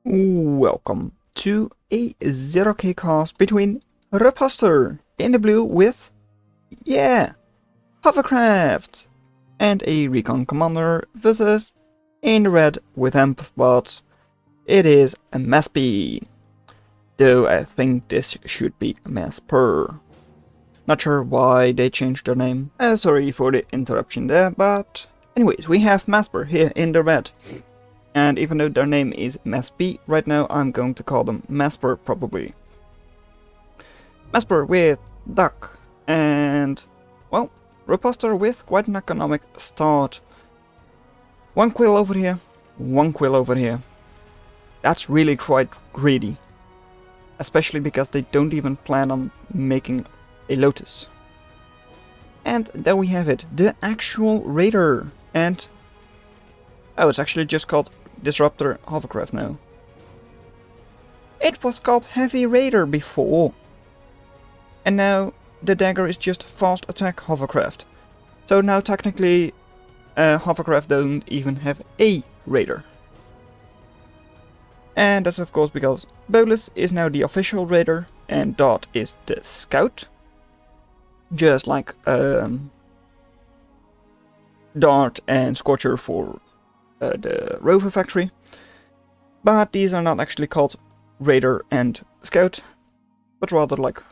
Welcome to a 0k cast between RiposteR in the blue with, Hovercraft, and a Recon Commander versus in the red with Amph, but it is a Maspy. Though I think this should be MaspyR. Not sure why they changed their name. Sorry for the interruption there, but anyways, we have MaspyR here in the red. And even though their name is Maspy, right now I'm going to call them MaspyR probably. MaspyR with Duck, and, well, RiposteR with quite an economic start. One quill over here, one quill over here. That's really quite greedy. Especially because they don't even plan on making a Lotus. And there we have it, the actual Raider. And, oh, it's actually just called Disruptor Hovercraft now. It was called Heavy Raider before. And now the dagger is just Fast Attack Hovercraft. So now technically Hovercraft doesn't even have a Raider. And that's of course because Bolus is now the official Raider and Dot is the Scout. Just like Dart and Scorcher for the Rover factory. But these are not actually called Raider and Scout, but rather like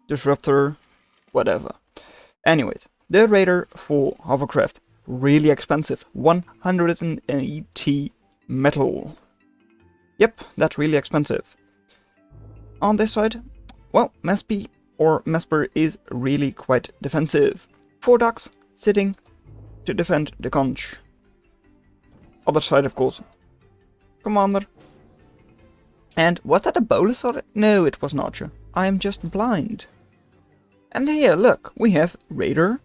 Disruptor, whatever. Anyways, the Raider for Hovercraft, really expensive, 180 metal. Yep, that's really expensive. On this side, well, Maspy or MaspyR is really quite defensive. 4 ducks sitting to defend the conch. Other side, of course, Commander. And was that a Bolus or? No, it was not. I am just blind. And here, look, we have Raider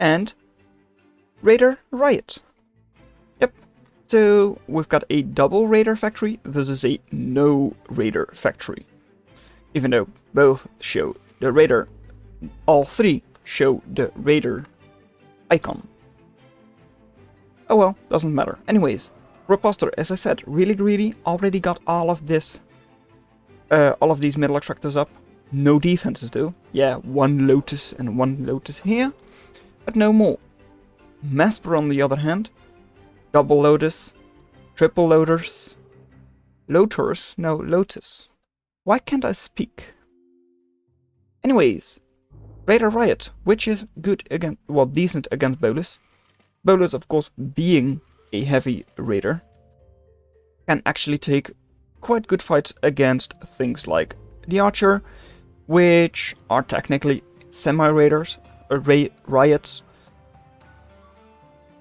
and Raider Riot. Yep. So we've got a double Raider factory versus a no Raider factory. Even though both show the Raider, all three show the Raider icon. Oh well, doesn't matter. Anyways, RiposteR, as I said, really greedy, already got all of this, all of these middle extractors up. No defenses though. Yeah, one Lotus and one Lotus here, but no more. MaspyR on the other hand, double Lotus, triple Lotus, Lotus. Why can't I speak? Anyways, Raider Riot, which is good against, well, decent against Bolus. Bolus, of course, being a heavy Raider, can actually take quite good fights against things like the Archer, which are technically semi-Raiders, or Riots.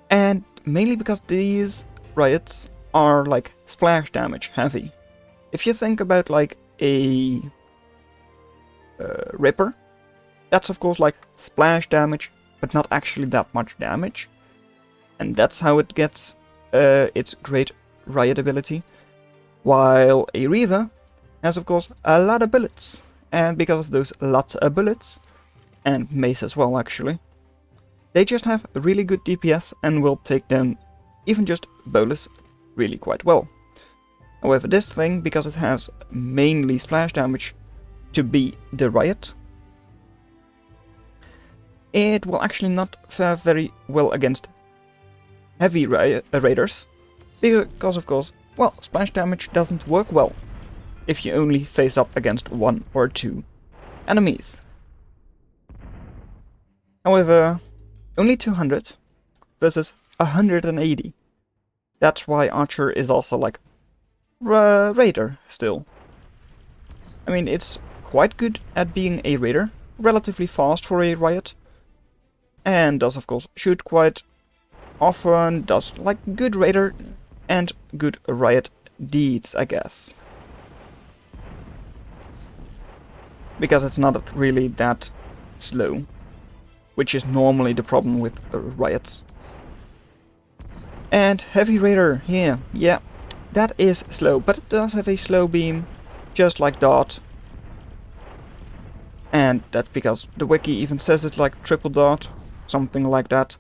And mainly because these Riots are like splash damage heavy. If you think about like a Ripper, that's of course like splash damage, but not actually that much damage. And that's how it gets its great Riot ability. While a Reaver has of course a lot of bullets. And because of those lots of bullets, and mace as well actually, they just have really good DPS and will take down even just Bolus really quite well. However, this thing, because it has mainly splash damage to be the Riot, it will actually not fare very well against heavy Raiders, because of course, well, splash damage doesn't work well if you only face up against 1 or 2 enemies. However, only 200 versus 180. That's why Archer is also like Raider still. I mean, it's quite good at being a Raider, relatively fast for a Riot, and does of course shoot quite often, does like good Raider and good Riot deeds, I guess. Because it's not really that slow, which is normally the problem with Riots. And Heavy Raider here, yeah, that is slow, but it does have a slow beam, just like Dart. And that's because the wiki even says it's like triple Dart, something like that.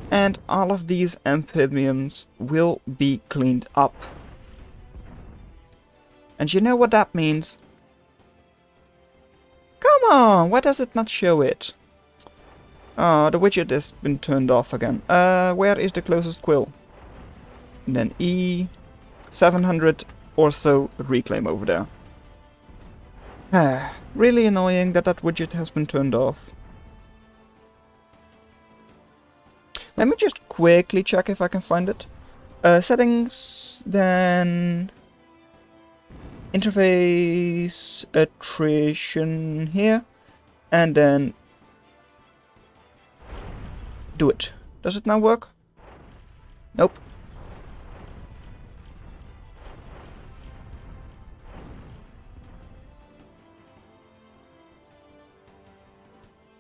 And all of these amphibians will be cleaned up. And you know what that means? Come on, why does it not show it? Oh, the widget has been turned off again. Where is the closest quill? And then E, 700 or so reclaim over there. Really annoying that that widget has been turned off. Let me just quickly check if I can find it. Settings, then interface attrition here, and then do it. Does it now work? Nope.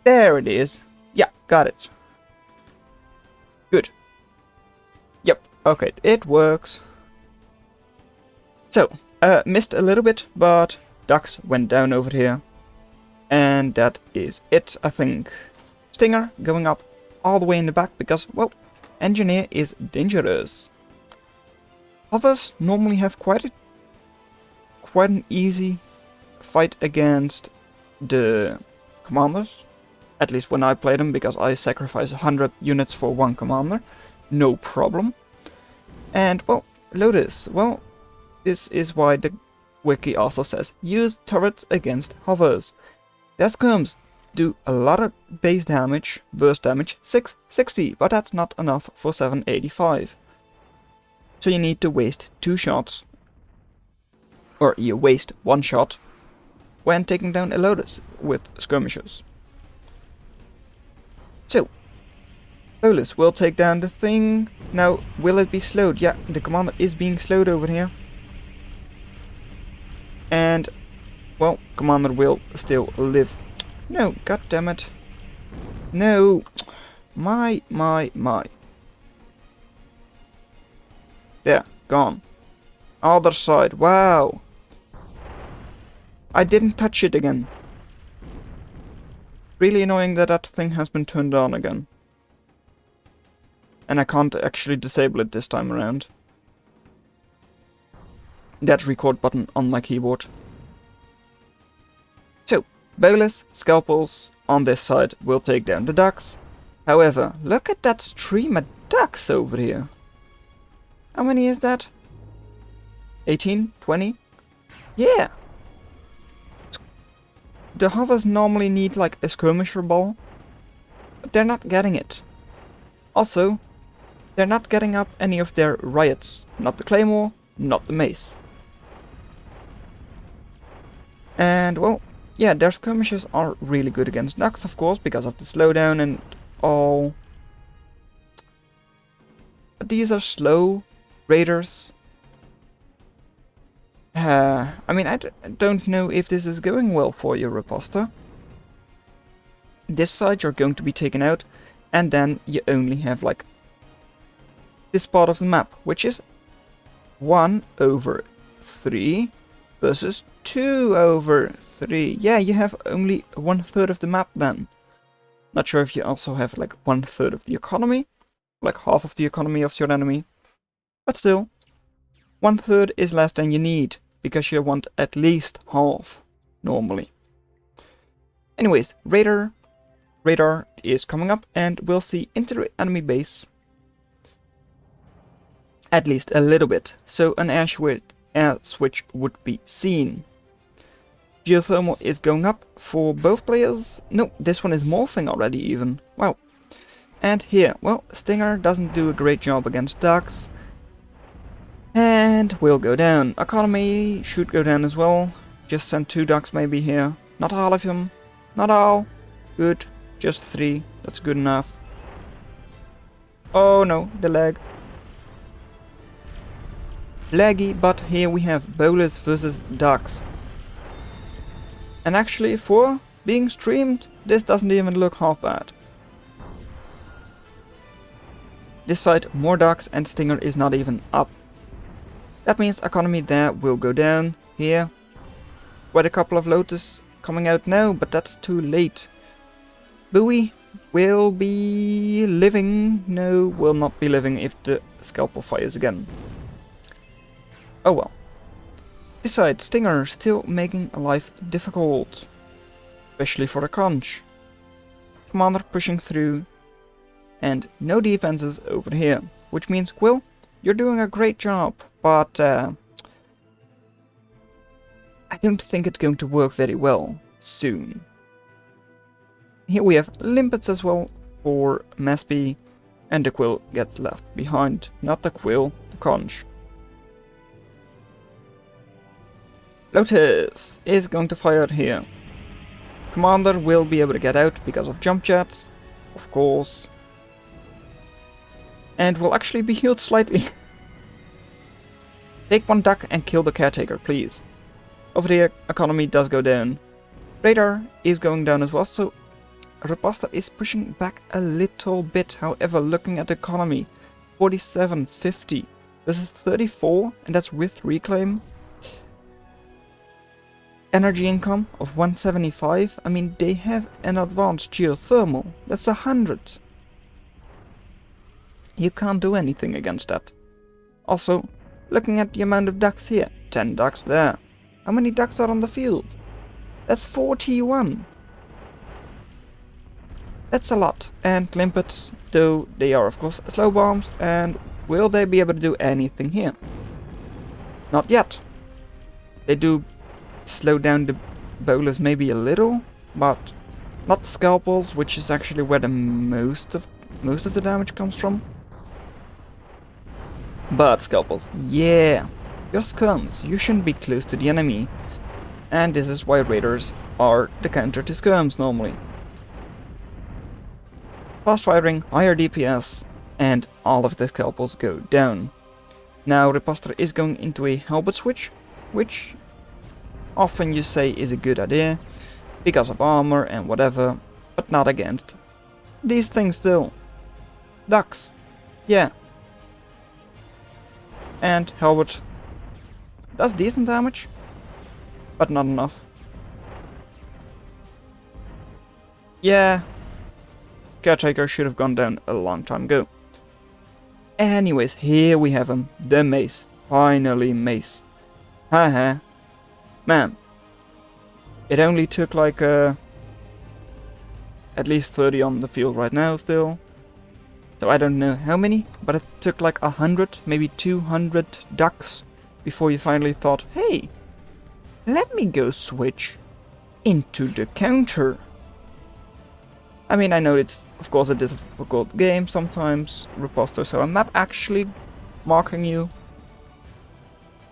There it is. Yeah, got it. Good. Yep, okay, it works. So, missed a little bit, but ducks went down over here. And that is it, I think. Stinger going up all the way in the back because, well, engineer is dangerous. Hovers normally have quite an easy fight against the commanders. At least when I play them, because I sacrifice 100 units for one commander. No problem. And, well, Lotus. Well, this is why the wiki also says, use turrets against hovers. Their skirms do a lot of base damage, burst damage, 660, but that's not enough for 785. So you need to waste 2 shots. Or you waste 1 shot when taking down a Lotus with skirmishers. So, Bolus will take down the thing. Now, will it be slowed? Yeah, the commander is being slowed over here. And, well, commander will still live. No, god damn it. No. My. There, gone. Other side, wow. I didn't touch it again. Really annoying that that thing has been turned on again. And I can't actually disable it this time around. That record button on my keyboard. So, Bolus, Scalpels on this side will take down the ducks. However, look at that stream of ducks over here. How many is that? 18? 20? Yeah! The hovers normally need like a skirmisher ball, but they're not getting it. Also, they're not getting up any of their riots. Not the claymore, not the mace. And well, yeah, their skirmishers are really good against ducks, of course, because of the slowdown and all. But these are slow raiders. I mean, I don't know if this is going well for you, RiposteR. This side you're going to be taken out, and then you only have like this part of the map, which is 1/3 versus 2/3. Yeah, you have only 1/3 of the map then. Not sure if you also have like 1/3 of the economy, like half of the economy of your enemy, but still, 1/3 is less than you need. Because you want at least half, normally. Anyways, radar is coming up and we'll see into the enemy base. At least a little bit, so an air switch would be seen. Geothermal is going up for both players. No, this one is morphing already even. Wow. And here, well, Stinger doesn't do a great job against ducks. And we'll go down. Economy should go down as well. Just send 2 ducks maybe here. Not all of them. Not all. Good. Just 3. That's good enough. Oh no, the lag. Laggy, but here we have Bolus versus ducks. And actually, for being streamed, this doesn't even look half bad. This side, more ducks and Stinger is not even up. That means economy there will go down. Here, quite a couple of Lotus coming out now, but that's too late. Bowie will be living. No, will not be living if the Scalpel fires again. Oh well. This side, Stinger still making life difficult, especially for the conch. Commander pushing through, and no defenses over here, which means, Quill, you're doing a great job, but I don't think it's going to work very well soon. Here we have limpets as well for Maspy, and the Quill gets left behind. Not the Quill, the conch. Lotus is going to fire here. Commander will be able to get out because of jump jets, of course. And will actually be healed slightly. Take one duck and kill the caretaker, please. Over here, economy does go down. Radar is going down as well, so RiposteR is pushing back a little bit. However, looking at the economy, 4750. This is 34, and that's with reclaim. Energy income of 175. I mean, they have an advanced geothermal. That's 100. You can't do anything against that. Also, looking at the amount of ducks here, 10 ducks there. How many ducks are on the field? That's 41. That's a lot. And limpets, though they are of course slow bombs, and will they be able to do anything here? Not yet. They do slow down the bowlers maybe a little, but not the scalpels, which is actually where the most of the damage comes from. But scalpels, yeah, you're skirms. You shouldn't be close to the enemy, and this is why raiders are the counter to skirms normally. Fast firing, higher DPS, and all of the scalpels go down. Now RiposteR is going into a halberd switch, which often you say is a good idea, because of armor and whatever, but not against these things still. Ducks, yeah. And halberd does decent damage, but not enough. Yeah, caretaker should have gone down a long time ago. Anyways, here we have him, the mace. Finally mace. Haha. Man, it only took like at least 30 on the field right now still. So I don't know how many, but it took like 100, maybe 200 ducks before you finally thought, hey, let me go switch into the counter. I mean, I know it's of course a difficult game sometimes, RiposteR, so I'm not actually marking you,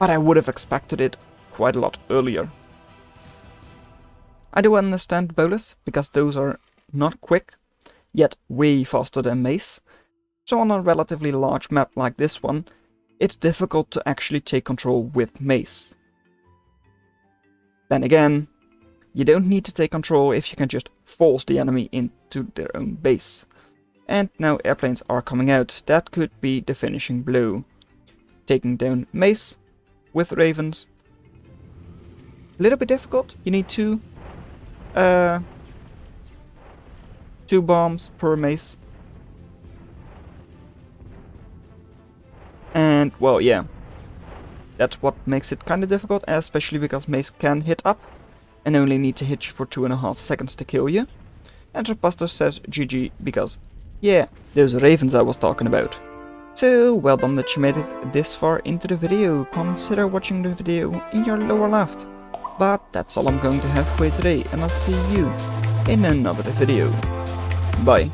but I would have expected it quite a lot earlier. I do understand bowlers, because those are not quick, yet way faster than mace. So on a relatively large map like this one, it's difficult to actually take control with mace. Then again, you don't need to take control if you can just force the enemy into their own base. And now airplanes are coming out. That could be the finishing blow. Taking down mace with ravens. A little bit difficult. You need two bombs per mace. And well, yeah, that's what makes it kind of difficult, especially because mace can hit up and only need to hit you for 2.5 seconds to kill you. And RiposteR says GG because, yeah, those ravens I was talking about. So, well done that you made it this far into the video. Consider watching the video in your lower left. But that's all I'm going to have for you today, and I'll see you in another video. Bye.